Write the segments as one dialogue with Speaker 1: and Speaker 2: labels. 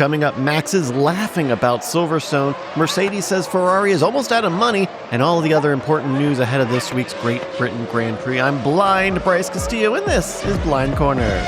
Speaker 1: Coming up, Max is laughing about Silverstone, Mercedes says Ferrari is almost out of money, and all the other important news ahead of this week's Great Britain Grand Prix. I'm Blind Bryce Castillo, and this is Blind Corners.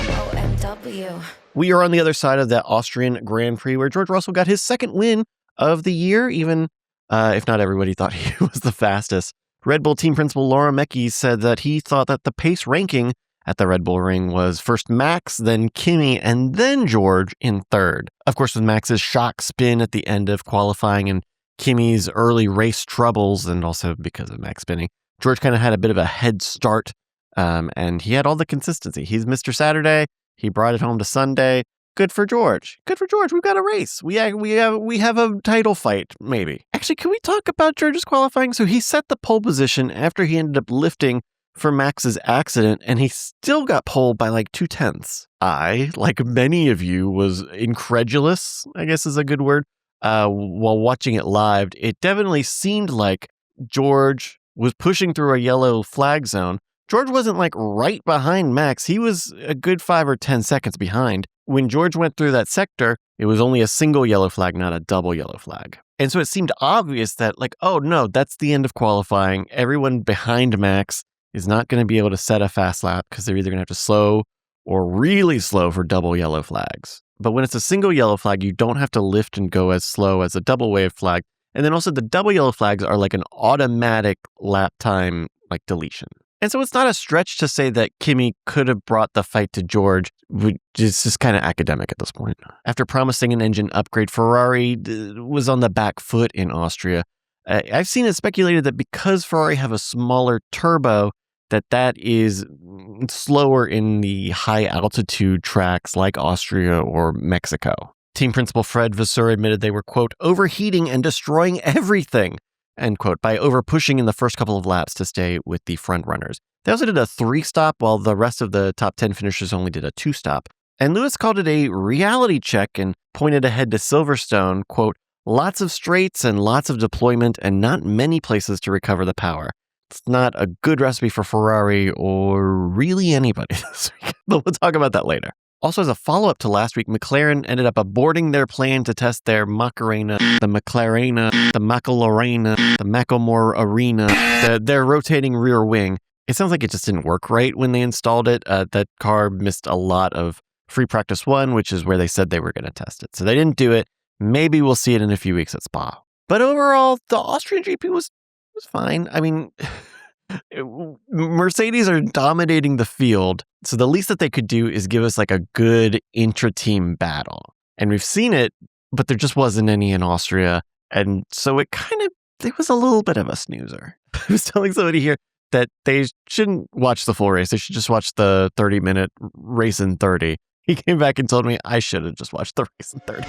Speaker 2: OMW.
Speaker 1: We are on the other side of that Austrian Grand Prix, where George Russell got his second win of the year, even if not everybody thought he was the fastest. Red Bull team principal Laura Mecki said that he thought that the pace ranking at the Red Bull Ring was first Max, then Kimi, and then George in third. Of course, with Max's shock spin at the end of qualifying and Kimi's early race troubles, and also because of Max spinning, George kind of had a bit of a head start, and he had all the consistency. He's Mr. Saturday. He brought it home to Sunday. Good for George. Good for George. We've got a race. We have a title fight, maybe. Actually, can we talk about George's qualifying? So he set the pole position after he ended up lifting for Max's accident, and he still got pole by like 0.2. I, like many of you, was incredulous, I guess is a good word, while watching it live. It definitely seemed like George was pushing through a yellow flag zone. George wasn't like right behind Max. He was a good 5 or 10 seconds behind. When George went through that sector, it was only a single yellow flag, not a double yellow flag. And so it seemed obvious that like, oh no, that's the end of qualifying. Everyone behind Max is not going to be able to set a fast lap because they're either going to have to slow or really slow for double yellow flags. But when it's a single yellow flag, you don't have to lift and go as slow as a double wave flag. And then also the double yellow flags are like an automatic lap time like deletion. And so it's not a stretch to say that Kimi could have brought the fight to George. It's just kind of academic at this point. After promising an engine upgrade, Ferrari was on the back foot in Austria. I've seen it speculated that because Ferrari have a smaller turbo, that is slower in the high altitude tracks like Austria or Mexico. Team principal Fred Vasseur admitted they were, quote, overheating and destroying everything, end quote, by over pushing in the first couple of laps to stay with the front runners. They also did a 3-stop while the rest of the top 10 finishers only did a 2-stop. And Lewis called it a reality check and pointed ahead to Silverstone, quote, lots of straights and lots of deployment and not many places to recover the power. It's not a good recipe for Ferrari or really anybody this week, but we'll talk about that later. Also, as a follow-up to last week, McLaren ended up aborting their plan to test their Macarena, the McLarena, the Macalorena, the Macklemore Arena, their rotating rear wing. It sounds like it just didn't work right when they installed it. That car missed a lot of free practice 1, which is where they said they were going to test it. So they didn't do it. Maybe we'll see it in a few weeks at Spa. But overall, the Austrian GP was fine. I mean, Mercedes are dominating the field. So the least that they could do is give us like a good intra-team battle. And we've seen it, but there just wasn't any in Austria. And so it was a little bit of a snoozer. I was telling somebody here that they shouldn't watch the full race. They should just watch the 30-minute race in 30. He came back and told me I should have just watched the race in 30.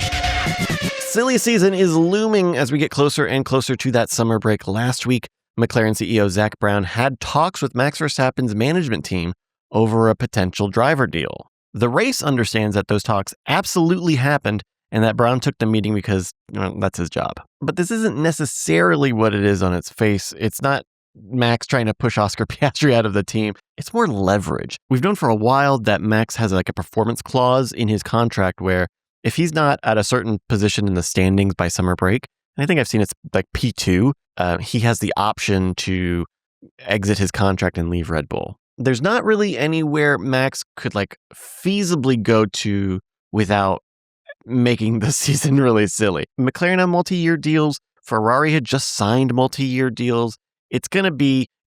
Speaker 1: Silly season is looming as we get closer and closer to that summer break. Last week, McLaren CEO Zak Brown had talks with Max Verstappen's management team over a potential driver deal. The race understands that those talks absolutely happened and that Brown took the meeting because that's his job. But this isn't necessarily what it is on its face. It's not Max trying to push Oscar Piastri out of the team. It's more leverage. We've known for a while that Max has like a performance clause in his contract where if he's not at a certain position in the standings by summer break, and I think I've seen it's like P2, he has the option to exit his contract and leave Red Bull. There's not really anywhere Max could like feasibly go to without making the season really silly. McLaren had multi-year deals. Ferrari had just signed multi-year deals. It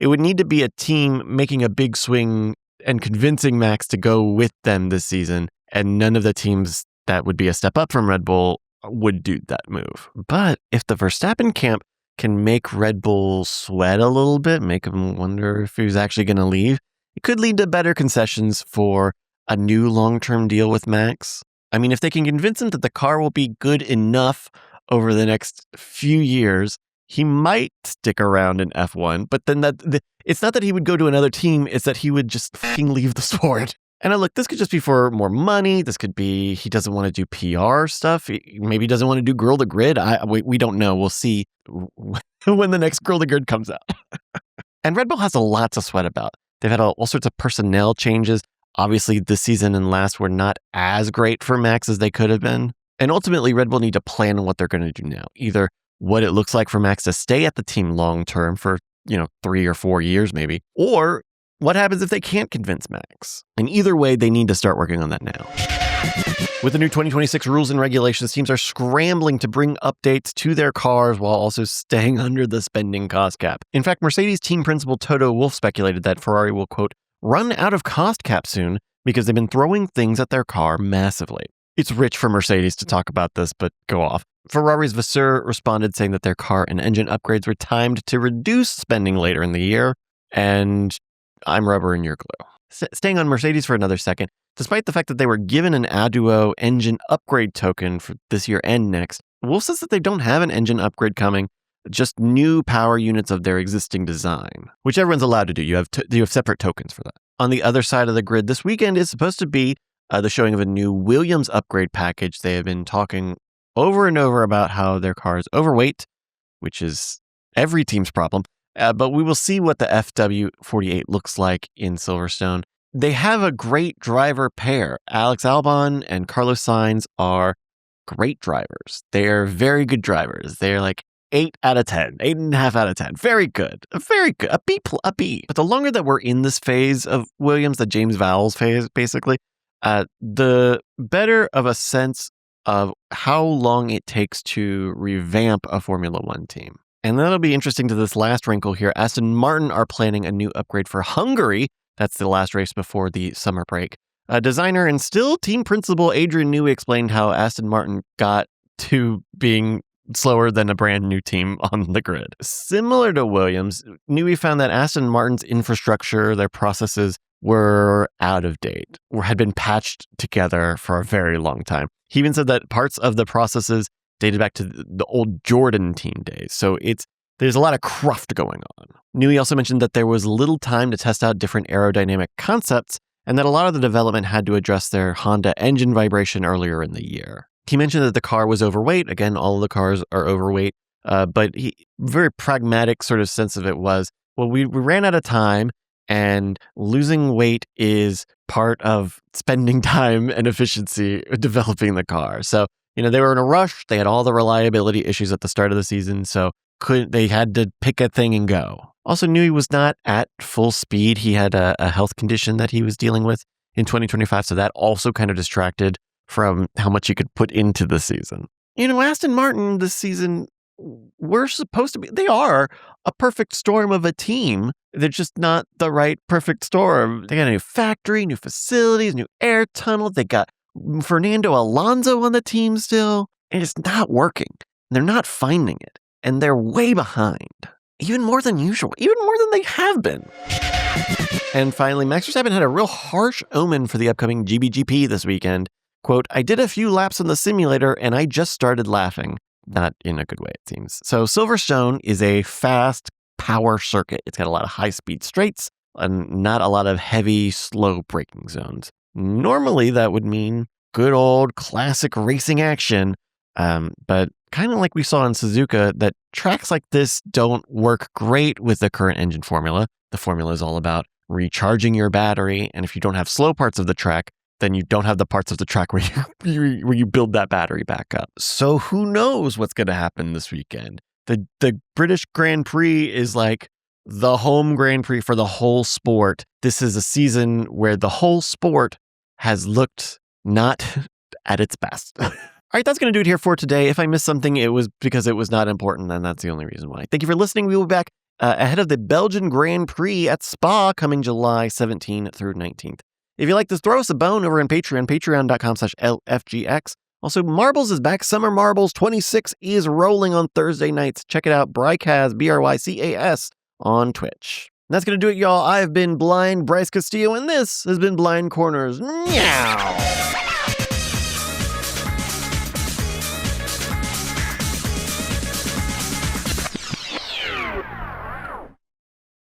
Speaker 1: would need to be a team making a big swing and convincing Max to go with them this season. And none of the teams that would be a step up from Red Bull would do that move. But if the Verstappen camp can make Red Bull sweat a little bit, make him wonder if he's actually going to leave, it could lead to better concessions for a new long-term deal with Max. I mean, if they can convince him that the car will be good enough over the next few years, he might stick around in F1, but then it's not that he would go to another team, it's that he would just fucking leave the sport. And look, this could just be for more money. This could be he doesn't want to do PR stuff. Maybe he doesn't want to do Girl the Grid. We don't know. We'll see when the next Girl the Grid comes out. And Red Bull has a lot to sweat about. They've had all sorts of personnel changes. Obviously, this season and last were not as great for Max as they could have been. And ultimately, Red Bull need to plan on what they're going to do now. Either what it looks like for Max to stay at the team long-term for, 3 or 4 years maybe, or what happens if they can't convince Max. And either way, they need to start working on that now. With the new 2026 rules and regulations, teams are scrambling to bring updates to their cars while also staying under the spending cost cap. In fact, Mercedes team principal Toto Wolff speculated that Ferrari will, quote, run out of cost cap soon because they've been throwing things at their car massively. It's rich for Mercedes to talk about this, but go off. Ferrari's Vasseur responded saying that their car and engine upgrades were timed to reduce spending later in the year, and I'm rubber and you're glue. Staying on Mercedes for another second, despite the fact that they were given an Aduo engine upgrade token for this year and next, Wolff says that they don't have an engine upgrade coming, just new power units of their existing design, which everyone's allowed to do. You have separate tokens for that. On the other side of the grid, this weekend is supposed to be the showing of a new Williams upgrade package. They have been talking over and over about how their car is overweight, which is every team's problem. But we will see what the FW48 looks like in Silverstone. They have a great driver pair. Alex Albon and Carlos Sainz are great drivers. They are very good drivers. They're like 8 out of 10, 8.5 out of 10. Very good. Very good. A B. But the longer that we're in this phase of Williams, the James Vowles phase, basically, the better of a sense of how long it takes to revamp a Formula One team. And that'll be interesting to this last wrinkle here. Aston Martin are planning a new upgrade for Hungary. That's the last race before the summer break. Designer and still team principal Adrian Newey explained how Aston Martin got to being slower than a brand new team on the grid. Similar to Williams, Newey found that Aston Martin's infrastructure, their processes, were out of date or had been patched together for a very long time. He even said that parts of the processes dated back to the old Jordan team days. So there's a lot of cruft going on. Newey also mentioned that there was little time to test out different aerodynamic concepts and that a lot of the development had to address their Honda engine vibration earlier in the year. He mentioned that the car was overweight. Again, all of the cars are overweight. But very pragmatic sort of sense of it was, well, we ran out of time and losing weight is part of spending time and efficiency developing the car. So, they were in a rush. They had all the reliability issues at the start of the season. So they had to pick a thing and go. Also, Newey was not at full speed. He had a health condition that he was dealing with in 2025. So that also kind of distracted from how much he could put into the season. Aston Martin this season, they are a perfect storm of a team. They're just not the right perfect storm. They got a new factory, new facilities, new air tunnel. They got Fernando Alonso on the team still, and it's not working. They're not finding it, and they're way behind, even more than usual, even more than they have been. And finally, Max Verstappen had a real harsh omen for the upcoming GBGP this weekend. Quote, I did a few laps on the simulator, and I just started laughing. Not in a good way, it seems. So Silverstone is a fast power circuit. It's got a lot of high-speed straights and not a lot of heavy, slow braking zones. Normally, that would mean good old classic racing action, but kind of like we saw in Suzuka, that tracks like this don't work great with the current engine formula. The formula is all about recharging your battery, and if you don't have slow parts of the track, then you don't have the parts of the track where you build that battery back up. So who knows what's going to happen this weekend? The British Grand Prix is like the home Grand Prix for the whole sport. This is a season where the whole sport has looked not at its best. All right, that's going to do it here for today. If I missed something, it was because it was not important, and that's the only reason why. Thank you for listening. We will be back ahead of the Belgian Grand Prix at Spa coming July 17th through 19th. If you like this, throw us a bone over on Patreon, patreon.com/LFGX. Also, Marbles is back. Summer Marbles 26 is rolling on Thursday nights. Check it out. Brycas, BRYCAS, on Twitch. And that's going to do it, y'all. I've been Blind Bryce Castillo, and this has been Blind Corners. Meow.